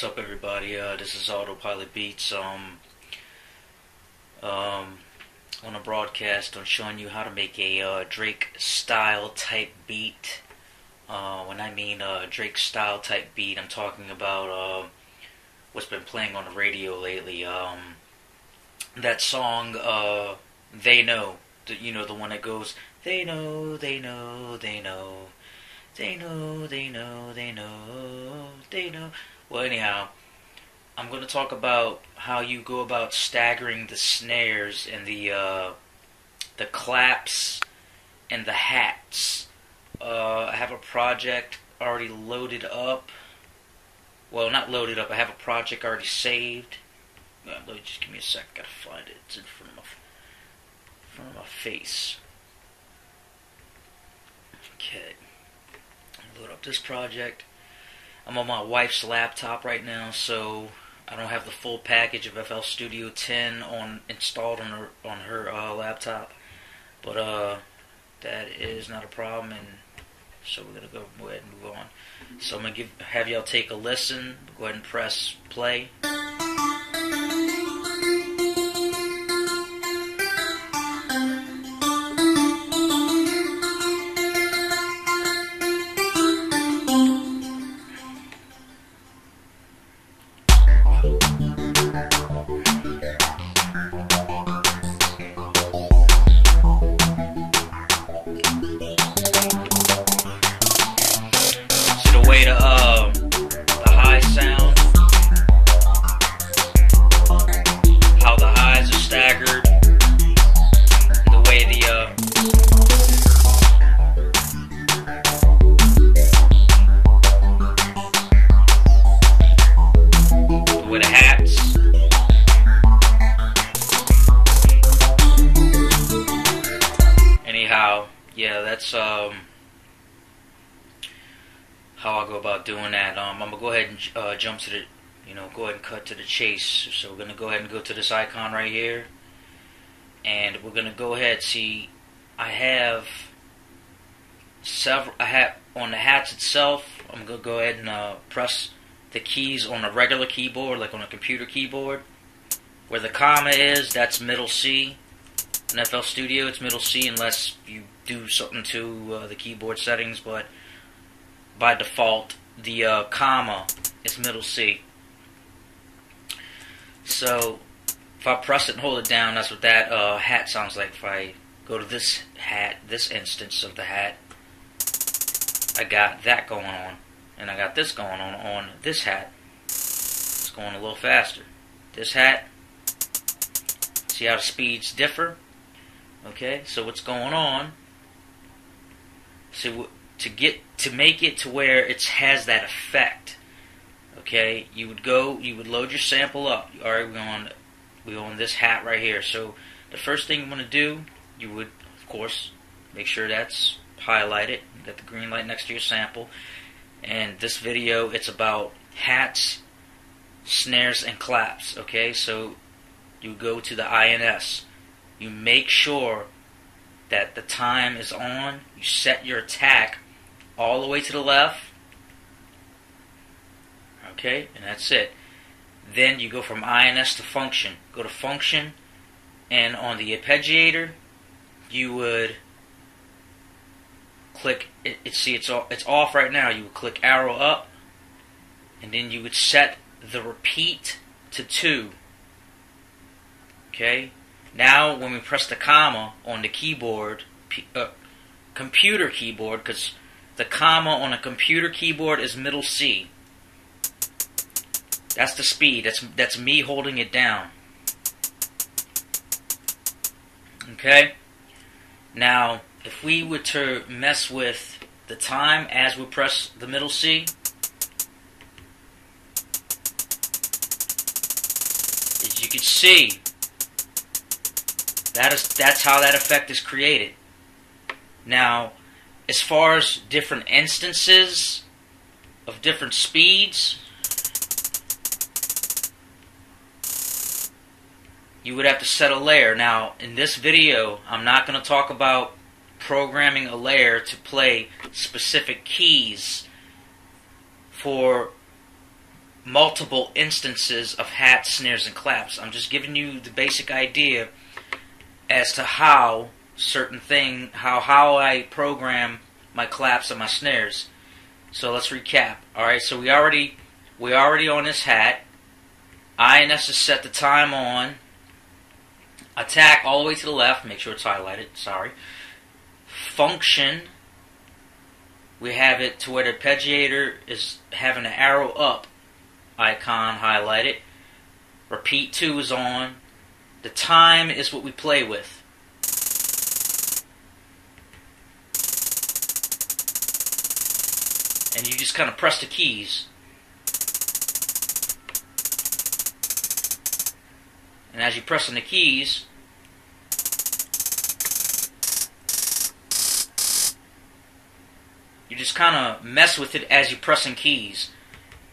What's up, everybody? This is Autopilot Beats. On a broadcast on showing you how to make a Drake style type beat. When I mean Drake style type beat, I'm talking about what's been playing on the radio lately. That song, They Know. The one that goes, they know, they know, they know. They know, they know, they know, they know. Well, anyhow, I'm going to talk about how you go about staggering the snares and the claps and the hats. I have a project already loaded up. Well, not loaded up. I have a project already saved. Just give me a sec. Gotta find it. It's in front of my face. Okay. Load up this project. I'm on my wife's laptop right now, so I don't have the full package of FL Studio 10 installed on her laptop, but that is not a problem, and so we're gonna go ahead and move on. So I'm gonna have y'all take a listen. Go ahead and press play. The high sound, how the highs are staggered, the way the hats. Anyhow, yeah, that's how I go about doing that. I'm gonna go ahead and jump to the, go ahead and cut to the chase. So we're gonna go ahead and go to this icon right here, and we're gonna go ahead. See, I have on the hats itself. I'm gonna go ahead and press the keys on a regular keyboard, like on a computer keyboard. Where the comma is, that's middle C. In FL Studio, it's middle C unless you do something to the keyboard settings, but by default, the comma is middle C. So, if I press it and hold it down, that's what that hat sounds like. If I go to this hat, this instance of the hat, I got that going on. And I got this going on this hat. It's going a little faster. This hat, see how the speeds differ? Okay, so what's going on? See, to make it to where it has that effect, okay, you would load your sample up. Alright, we're on this hat right here. So the first thing you want to do, you would, of course, make sure that's highlighted. You got the green light next to your sample. And this video, it's about hats, snares, and claps. Okay, so you go to the INS. You make sure that the time is on. You set your attack all the way to the left. Okay, and that's it. Then you go from INS to function. Go to function, and on the arpeggiator, you would click it. See, it's off right now. You would click arrow up, and then you would set the repeat to 2. Okay. Now, when we press the comma on the keyboard, computer keyboard, because the comma on a computer keyboard is middle C. That's the speed. That's me holding it down. Okay? Now, if we were to mess with the time as we press the middle C, as you can see, that's how that effect is created. Now, as far as different instances of different speeds, you would have to set a layer. Now, in this video, I'm not going to talk about programming a layer to play specific keys for multiple instances of hats, snares, and claps. I'm just giving you the basic idea as to how how I program my claps and my snares. So let's recap. Alright, so we already on this hat. INS is set the time on. Attack all the way to the left. Make sure it's highlighted. Sorry. Function. We have it to where the arpeggiator is having an arrow up icon highlighted. Repeat 2 is on. The time is what we play with. And you just kind of press the keys. And as you're pressing the keys, you just kind of mess with it as you're pressing keys.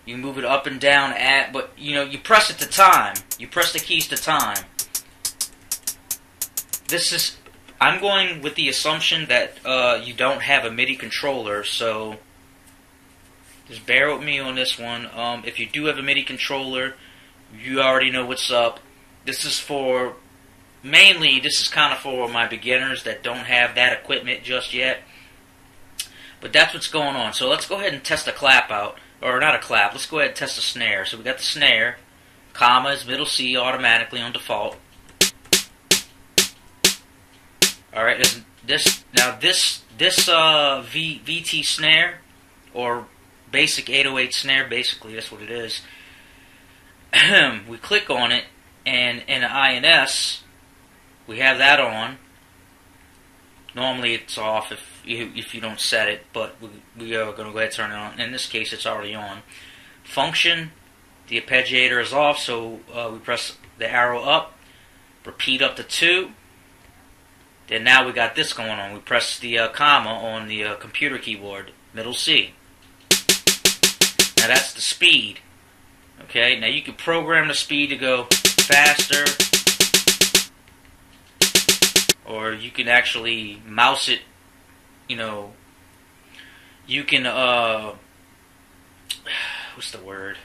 You move it up and down, but you press it to time. You press the keys to time. I'm going with the assumption that you don't have a MIDI controller, so just bear with me on this one. If you do have a MIDI controller, you already know what's up. This is kind of for my beginners that don't have that equipment just yet. But that's what's going on. So let's go ahead and test a clap out. Or not a clap, let's go ahead and test a snare. So we got the snare. Comma is middle C automatically on default. Alright, this VT snare, or basic 808 snare, basically that's what it is. We click on it, and in the INS, we have that on. Normally it's off if you don't set it, but we are going to go ahead and turn it on. In this case, it's already on. Function, the arpeggiator is off, so we press the arrow up, repeat up to 2. Then now we got this going on. We press the comma on the computer keyboard, middle C. Now that's the speed. Okay, now you can program the speed to go faster, or you can actually mouse it. You can what's the word?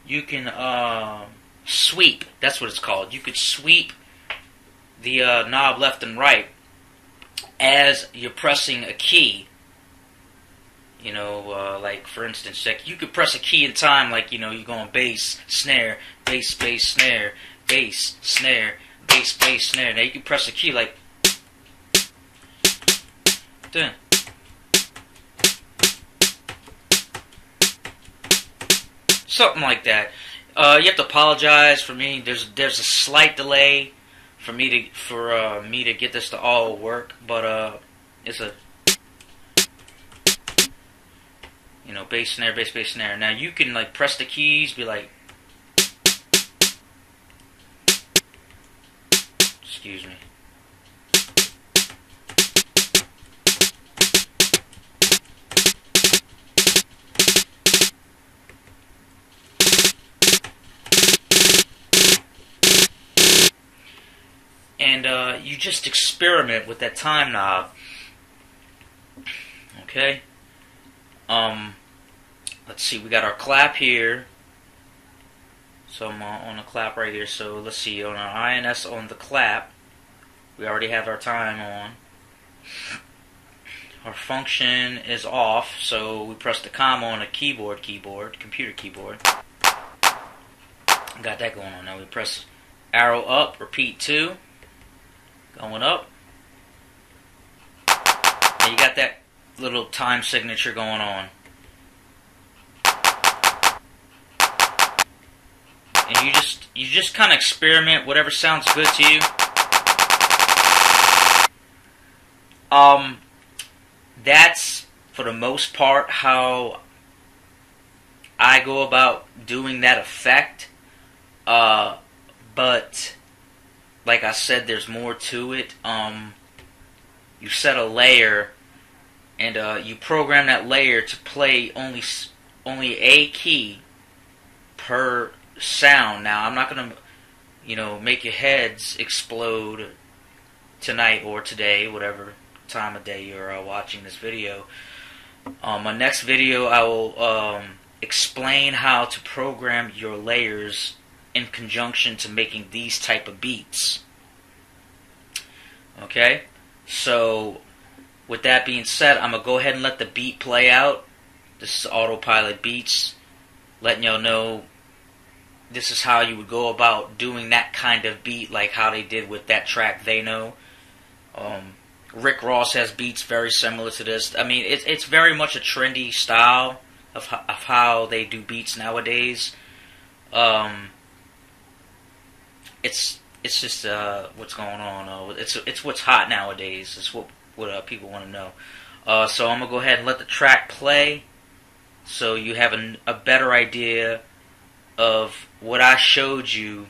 You can sweep. That's what it's called. You could sweep the knob left and right as you're pressing a key. Like for instance, you could press a key in time, like you're going bass, snare, bass, bass, snare, bass, snare, bass, bass, snare. Now you can press a key like dun. Something like that. You have to apologize for me. There's a slight delay for me to get this to all work, but it's a bass snare, bass, bass, snare. Now you can like press the keys, be like, excuse me. And you just experiment with that time knob. Okay? Let's see, we got our clap here. So I'm on the clap right here. So let's see, on our INS on the clap, we already have our time on. Our function is off, so we press the comma on the computer keyboard. Got that going on. Now we press arrow up, repeat 2, going up. Now you got that little time signature going on. And you just kind of experiment whatever sounds good to you. That's for the most part how I go about doing that effect. But like I said, there's more to it. You set a layer, and you program that layer to play only a key per sound. Now, I'm not going to, make your heads explode tonight or today, whatever time of day you're watching this video. My next video, I will explain how to program your layers in conjunction to making these type of beats. Okay, so with that being said, I'm gonna go ahead and let the beat play out. This is Autopilot Beats, letting y'all know this is how you would go about doing that kind of beat, like how they did with that track They Know. Rick Ross has beats very similar to this. I mean, it's very much a trendy style of how they do beats nowadays. It's just what's going on. It's what's hot nowadays. It's what people want to know. So I'm gonna go ahead and let the track play, so you have a better idea of what I showed you,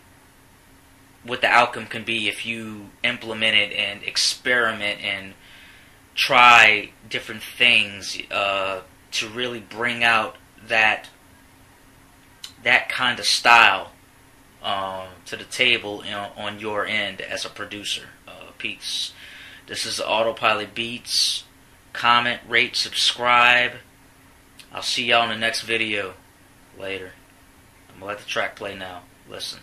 what the outcome can be if you implement it and experiment and try different things to really bring out that kind of style to the table, you know, on your end as a producer. Peace. This is Autopilot Beats. Comment, rate, subscribe. I'll see y'all in the next video. Later. I'm gonna let the track play now. Listen.